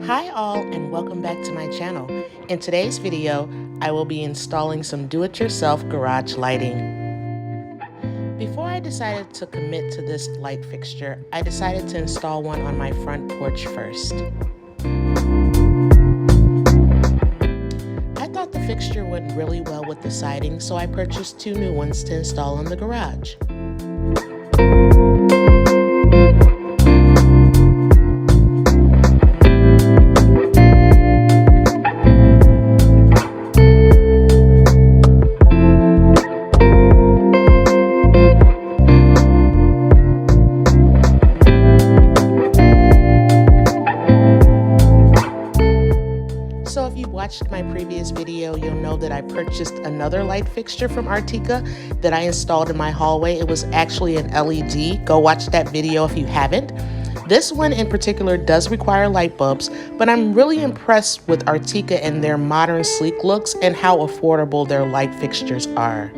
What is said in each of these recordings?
Hi all and welcome back to my channel. In today's video, I will be installing some do-it-yourself garage lighting. Before I decided to commit to this light fixture, I decided to install one on my front porch first. I thought the fixture went really well with the siding, so I purchased two new ones to install in the garage. So if you watched my previous video, you'll know that I purchased another light fixture from Artica that I installed in my hallway. It was actually an LED. Go watch that video if you haven't. This one in particular does require light bulbs, but I'm really impressed with Artica and their modern sleek looks and how affordable their light fixtures are.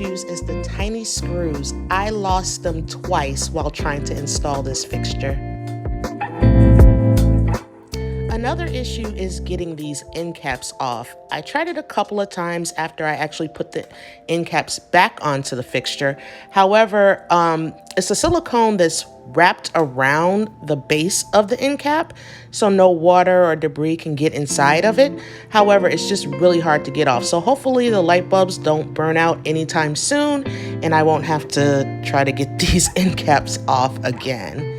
Is the tiny screws. I lost them twice while trying to install this fixture. Another issue is getting these end caps off. I tried it a couple of times after I actually put the end caps back onto the fixture. However, it's a silicone that's wrapped around the base of the end cap, so no water or debris can get inside of it. However, it's just really hard to get off. So hopefully the light bulbs don't burn out anytime soon and I won't have to try to get these end caps off again.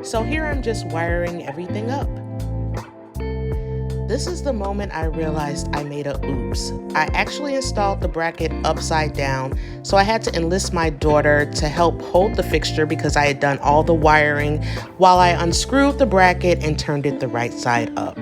So here I'm just wiring everything up. This is the moment I realized I made a oops. I actually installed the bracket upside down, so I had to enlist my daughter to help hold the fixture because I had done all the wiring while I unscrewed the bracket and turned it the right side up.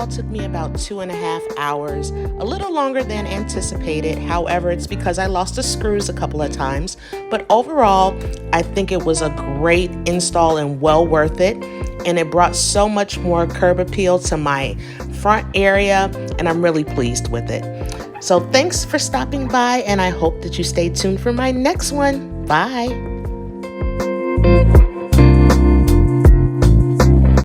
Took me about 2.5 hours, a little longer than anticipated. However, it's because I lost the screws a couple of times, but overall I think it was a great install and well worth it, and it brought so much more curb appeal to my front area, and I'm really pleased with it. So thanks for stopping by, and I hope that you stay tuned for my next one. Bye.